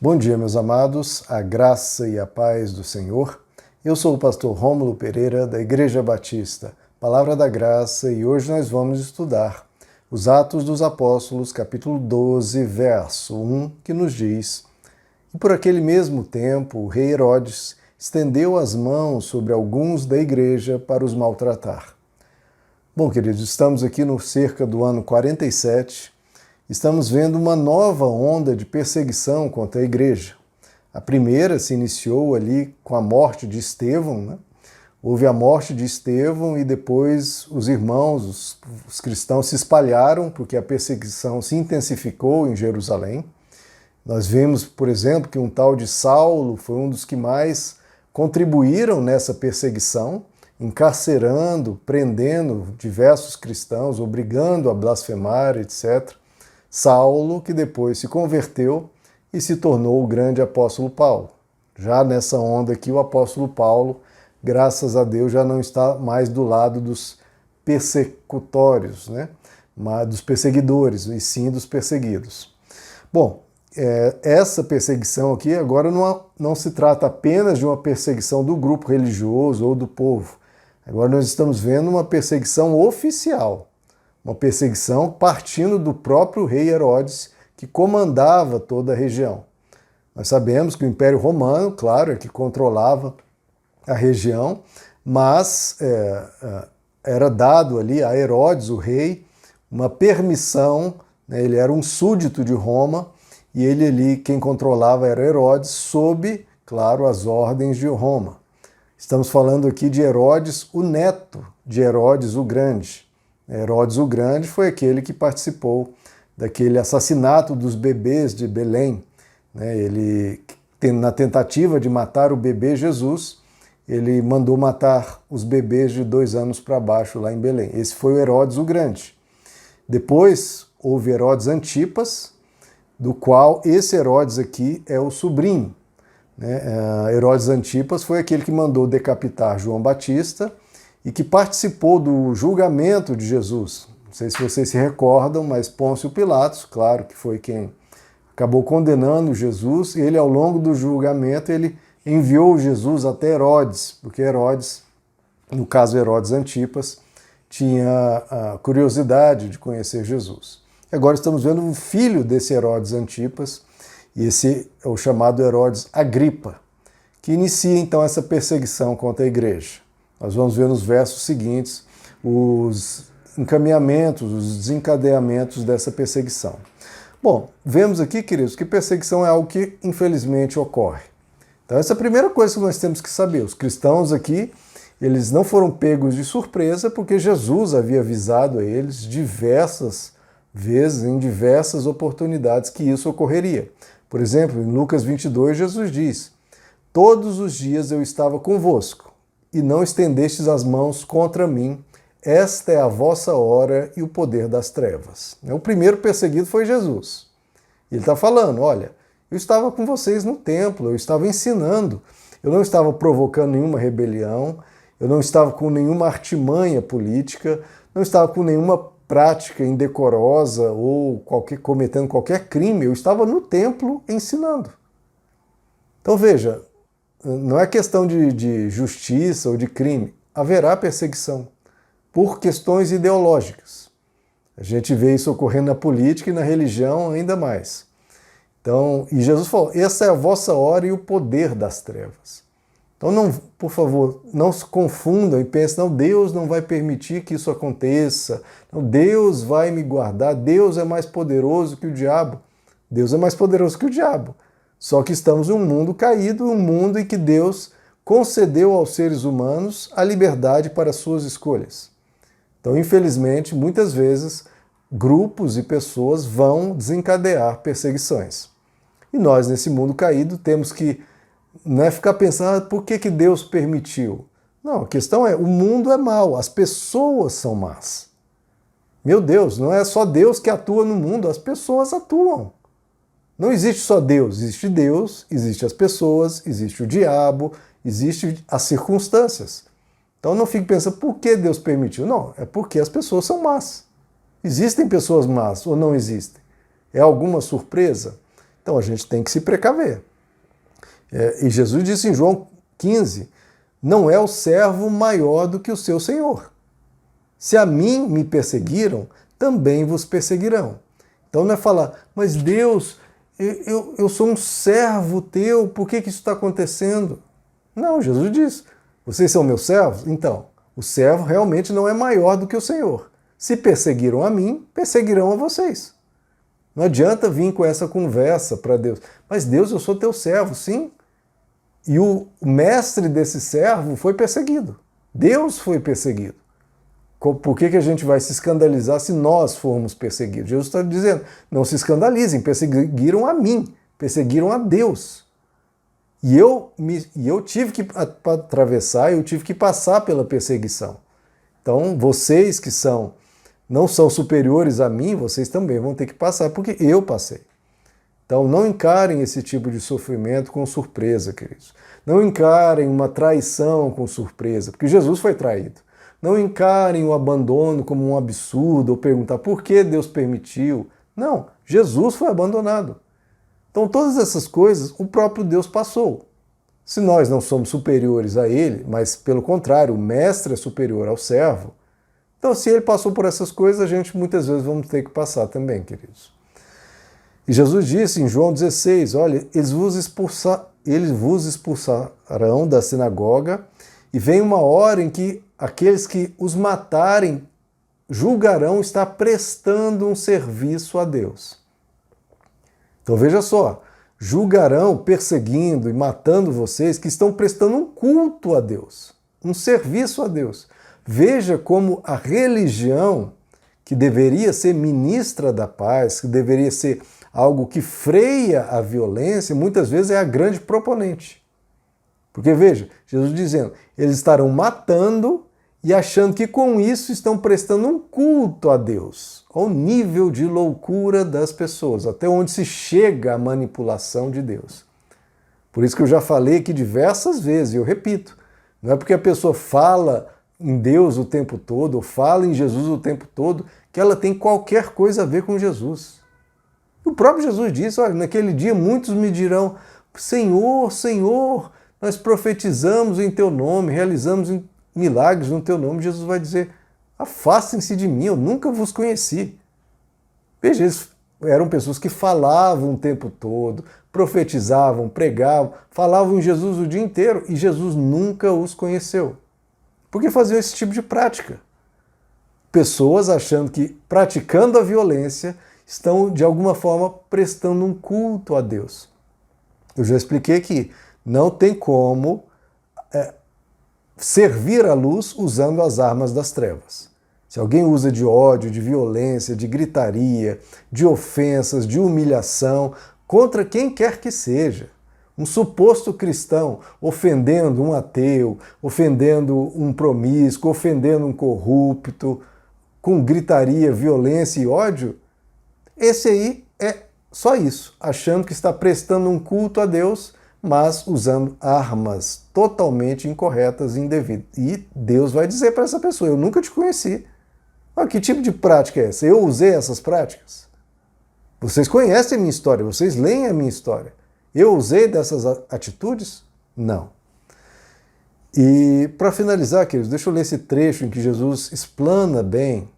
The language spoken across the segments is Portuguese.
Bom dia, meus amados, a graça e a paz do Senhor. Eu sou o pastor Rômulo Pereira, da Igreja Batista, Palavra da Graça, e hoje nós vamos estudar os Atos dos Apóstolos, capítulo 12, verso 1, que nos diz: E por aquele mesmo tempo, o rei Herodes estendeu as mãos sobre alguns da igreja para os maltratar. Bom, queridos, estamos aqui no cerca do ano 47, estamos vendo uma nova onda de perseguição contra a igreja. A primeira se iniciou ali com a morte de Estevão, né? Houve a morte de Estevão e depois os irmãos, os cristãos se espalharam porque a perseguição se intensificou em Jerusalém. Nós vemos, por exemplo, que um tal de Saulo foi um dos que mais contribuíram nessa perseguição, encarcerando, prendendo diversos cristãos, obrigando a blasfemar, etc. Saulo, que depois se converteu e se tornou o grande apóstolo Paulo. Já nessa onda aqui, o apóstolo Paulo, graças a Deus, já não está mais do lado dos persecutórios, né? Dos perseguidores, e sim dos perseguidos. Bom, essa perseguição aqui agora não se trata apenas de uma perseguição do grupo religioso ou do povo. Agora nós estamos vendo uma perseguição oficial, uma perseguição partindo do próprio rei Herodes, que comandava toda a região. Nós sabemos que o Império Romano, claro, é que controlava a região, mas era dado ali a Herodes, o rei, uma permissão, né? Ele era um súdito de Roma, e ele ali, quem controlava era Herodes, sob, claro, as ordens de Roma. Estamos falando aqui de Herodes, o neto de Herodes o Grande. Herodes o Grande foi aquele que participou daquele assassinato dos bebês de Belém. Ele, na tentativa de matar o bebê Jesus, ele mandou matar os bebês de 2 anos para baixo lá em Belém. Esse foi o Herodes o Grande. Depois houve Herodes Antipas, do qual esse Herodes aqui é o sobrinho. Herodes Antipas foi aquele que mandou decapitar João Batista e que participou do julgamento de Jesus. Não sei se vocês se recordam, mas Pôncio Pilatos, claro que foi quem acabou condenando Jesus, e ele, ao longo do julgamento, ele enviou Jesus até Herodes, porque Herodes, no caso Herodes Antipas, tinha a curiosidade de conhecer Jesus. Agora estamos vendo um filho desse Herodes Antipas, e esse é o chamado Herodes Agripa, que inicia então essa perseguição contra a igreja. Nós vamos ver nos versos seguintes os encaminhamentos, os desencadeamentos dessa perseguição. Bom, vemos aqui, queridos, que perseguição é algo que infelizmente ocorre. Então essa é a primeira coisa que nós temos que saber. Os cristãos aqui, eles não foram pegos de surpresa porque Jesus havia avisado a eles diversas vezes, em diversas oportunidades, que isso ocorreria. Por exemplo, em Lucas 22, Jesus diz: Todos os dias eu estava convosco, e não estendestes as mãos contra mim. Esta é a vossa hora e o poder das trevas. O primeiro perseguido foi Jesus. Ele está falando: olha, eu estava com vocês no templo, eu estava ensinando, eu não estava provocando nenhuma rebelião, eu não estava com nenhuma artimanha política, não estava com nenhuma prática indecorosa ou cometendo qualquer crime, eu estava no templo ensinando. Então veja, não é questão de justiça ou de crime, haverá perseguição por questões ideológicas. A gente vê isso ocorrendo na política e na religião ainda mais. Então, e Jesus falou: essa é a vossa hora e o poder das trevas. Então, não, por favor, não se confundam e pensem: não, Deus não vai permitir que isso aconteça, não, Deus vai me guardar, Deus é mais poderoso que o diabo. Deus é mais poderoso que o diabo. Só que estamos em um mundo caído, um mundo em que Deus concedeu aos seres humanos a liberdade para suas escolhas. Então, infelizmente, muitas vezes, grupos e pessoas vão desencadear perseguições. E nós, nesse mundo caído, temos que não é ficar pensando: por que Deus permitiu? Não, a questão é: o mundo é mau, as pessoas são más. Meu Deus, não é só Deus que atua no mundo, as pessoas atuam. Não existe só Deus, existe as pessoas, existe o diabo, existe as circunstâncias. Então não fique pensando: por que Deus permitiu? Não, é porque as pessoas são más. Existem pessoas más ou não existem? É alguma surpresa? Então a gente tem que se precaver. E Jesus disse em João 15, não é o servo maior do que o seu senhor. Se a mim me perseguiram, também vos perseguirão. Então não é falar, mas Deus, eu sou um servo teu, por que isso está acontecendo? Não, Jesus diz, vocês são meus servos? Então, o servo realmente não é maior do que o Senhor. Se perseguiram a mim, perseguirão a vocês. Não adianta vir com essa conversa para Deus. Mas Deus, eu sou teu servo, sim. E o mestre desse servo foi perseguido. Deus foi perseguido. Por que a gente vai se escandalizar se nós formos perseguidos? Jesus está dizendo, não se escandalizem, perseguiram a mim, perseguiram a Deus. E eu tive que atravessar, eu tive que passar pela perseguição. Então, vocês que não são superiores a mim, vocês também vão ter que passar, porque eu passei. Então, não encarem esse tipo de sofrimento com surpresa, queridos. Não encarem uma traição com surpresa, porque Jesus foi traído. Não encarem o abandono como um absurdo ou perguntar por que Deus permitiu. Não, Jesus foi abandonado. Então, todas essas coisas o próprio Deus passou. Se nós não somos superiores a Ele, mas pelo contrário, o mestre é superior ao servo, então se Ele passou por essas coisas, a gente muitas vezes vamos ter que passar também, queridos. E Jesus disse em João 16, olha, eles vos expulsarão da sinagoga e vem uma hora em que aqueles que os matarem julgarão estar prestando um serviço a Deus. Então veja só, julgarão perseguindo e matando vocês que estão prestando um culto a Deus, um serviço a Deus. Veja como a religião, que deveria ser ministra da paz, que deveria ser algo que freia a violência, muitas vezes é a grande proponente. Porque veja, Jesus dizendo, eles estarão matando e achando que com isso estão prestando um culto a Deus, ao nível de loucura das pessoas, até onde se chega a manipulação de Deus. Por isso que eu já falei aqui diversas vezes, e eu repito, não é porque a pessoa fala em Deus o tempo todo, ou fala em Jesus o tempo todo, que ela tem qualquer coisa a ver com Jesus. O próprio Jesus disse, olha, naquele dia muitos me dirão, Senhor, Senhor, nós profetizamos em teu nome, realizamos milagres no teu nome. Jesus vai dizer, afastem-se de mim, eu nunca vos conheci. Veja, eles eram pessoas que falavam o tempo todo, profetizavam, pregavam, falavam em Jesus o dia inteiro e Jesus nunca os conheceu. Porque faziam esse tipo de prática. Pessoas achando que praticando a violência estão de alguma forma prestando um culto a Deus. Eu já expliquei que não tem como servir a luz usando as armas das trevas. Se alguém usa de ódio, de violência, de gritaria, de ofensas, de humilhação, contra quem quer que seja, um suposto cristão ofendendo um ateu, ofendendo um promíscuo, ofendendo um corrupto, com gritaria, violência e ódio, esse aí é só isso, achando que está prestando um culto a Deus, mas usando armas totalmente incorretas e indevidas. E Deus vai dizer para essa pessoa, eu nunca te conheci. Ah, que tipo de prática é essa? Eu usei essas práticas? Vocês conhecem a minha história, vocês leem a minha história. Eu usei dessas atitudes? Não. E para finalizar, queridos, deixa eu ler esse trecho em que Jesus explana bem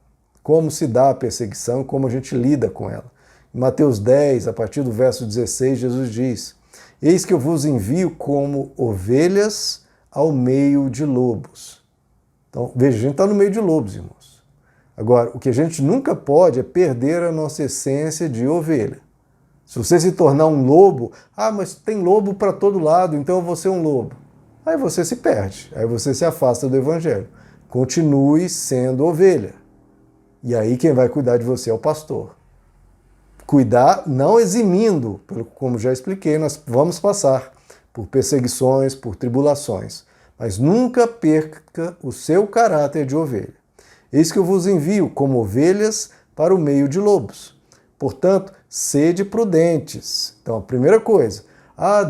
como se dá a perseguição, como a gente lida com ela. Em Mateus 10, a partir do verso 16, Jesus diz, eis que eu vos envio como ovelhas ao meio de lobos. Então, veja, a gente está no meio de lobos, irmãos. Agora, o que a gente nunca pode é perder a nossa essência de ovelha. Se você se tornar um lobo, mas tem lobo para todo lado, então eu vou ser um lobo. Aí você se perde, aí você se afasta do evangelho. Continue sendo ovelha. E aí quem vai cuidar de você é o pastor. Cuidar não eximindo, como já expliquei, nós vamos passar por perseguições, por tribulações, mas nunca perca o seu caráter de ovelha. Eis que eu vos envio como ovelhas para o meio de lobos. Portanto, sede prudentes. Então, a primeira coisa,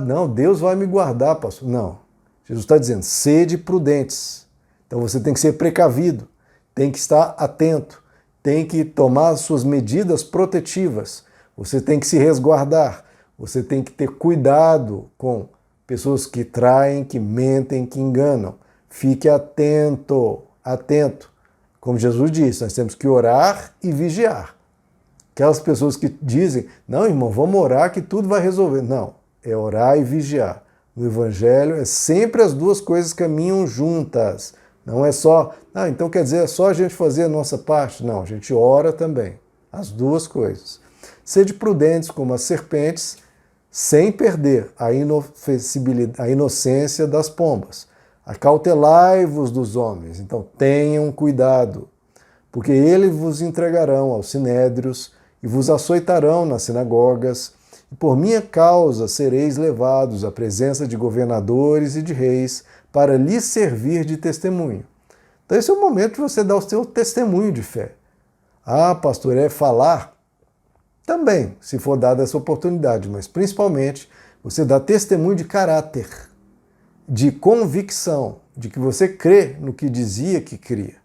não, Deus vai me guardar, pastor. Não, Jesus está dizendo, sede prudentes. Então você tem que ser precavido, tem que estar atento, tem que tomar as suas medidas protetivas, você tem que se resguardar, Você tem que ter cuidado com pessoas que traem, que mentem, que enganam. Fique atento, atento. Como Jesus disse, nós temos que orar e vigiar. Aquelas pessoas que dizem, não, irmão, vamos orar que tudo vai resolver. Não, é orar e vigiar. No Evangelho é sempre as duas coisas caminham juntas. Não é só, então quer dizer, é só a gente fazer a nossa parte? Não, a gente ora também. As duas coisas. Sede prudentes como as serpentes, sem perder a inocência das pombas. Acautelai-vos dos homens. Então tenham cuidado, porque eles vos entregarão aos sinédrios e vos açoitarão nas sinagogas, e por minha causa sereis levados à presença de governadores e de reis para lhes servir de testemunho. Então esse é o momento de você dar o seu testemunho de fé. Ah, pastor, é falar? Também, se for dada essa oportunidade, mas principalmente você dá testemunho de caráter, de convicção, de que você crê no que dizia que cria.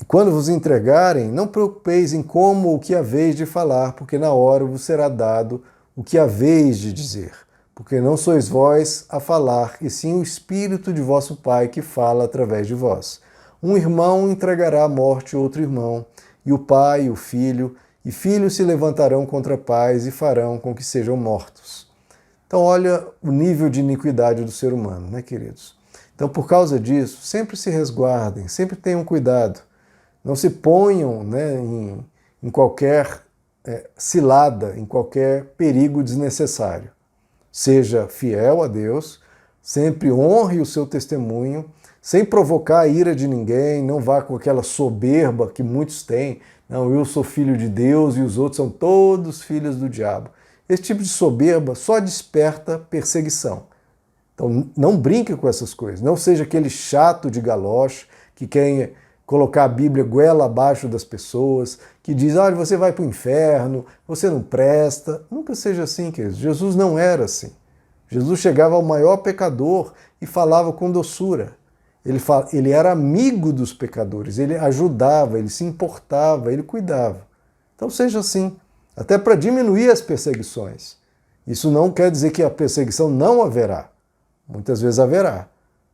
E quando vos entregarem, não preocupeis em como ou o que haveis de falar, porque na hora vos será dado o que haveis de dizer. Porque não sois vós a falar, e sim o Espírito de vosso Pai que fala através de vós. Um irmão entregará à morte outro irmão, e o pai e o filho, e filhos se levantarão contra pais e farão com que sejam mortos. Então olha o nível de iniquidade do ser humano, né, queridos? Então por causa disso, sempre se resguardem, sempre tenham cuidado. Não se ponham, né, em qualquer cilada, em qualquer perigo desnecessário. Seja fiel a Deus, sempre honre o seu testemunho, sem provocar a ira de ninguém, não vá com aquela soberba que muitos têm. Não, eu sou filho de Deus e os outros são todos filhos do diabo. Esse tipo de soberba só desperta perseguição. Então não brinque com essas coisas, não seja aquele chato de galoche que quer colocar a Bíblia goela abaixo das pessoas, que diz, olha, você vai para o inferno, você não presta. Nunca seja assim, queridos. Jesus não era assim. Jesus chegava ao maior pecador e falava com doçura. Ele era amigo dos pecadores, ele ajudava, ele se importava, ele cuidava. Então seja assim, até para diminuir as perseguições. Isso não quer dizer que a perseguição não haverá. Muitas vezes haverá.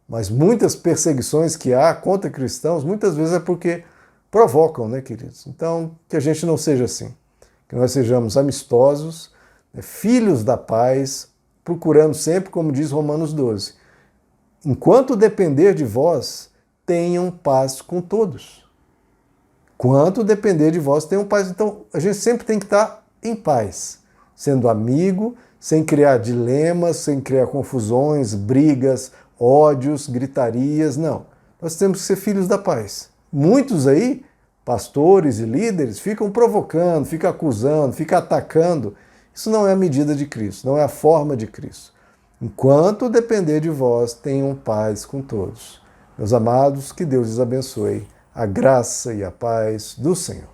Mas muitas perseguições que há contra cristãos, muitas vezes é porque provocam, né, queridos? Então, que a gente não seja assim. Que nós sejamos amistosos, né, filhos da paz, procurando sempre, como diz Romanos 12, enquanto depender de vós, tenham paz com todos. Quanto depender de vós, tenham paz. Então, a gente sempre tem que estar em paz, sendo amigo, sem criar dilemas, sem criar confusões, brigas, ódios, gritarias, não. Nós temos que ser filhos da paz. Muitos aí, pastores e líderes, ficam provocando, ficam acusando, ficam atacando. Isso não é a medida de Cristo, não é a forma de Cristo. Enquanto depender de vós, tenham paz com todos. Meus amados, que Deus lhes abençoe. A graça e a paz do Senhor.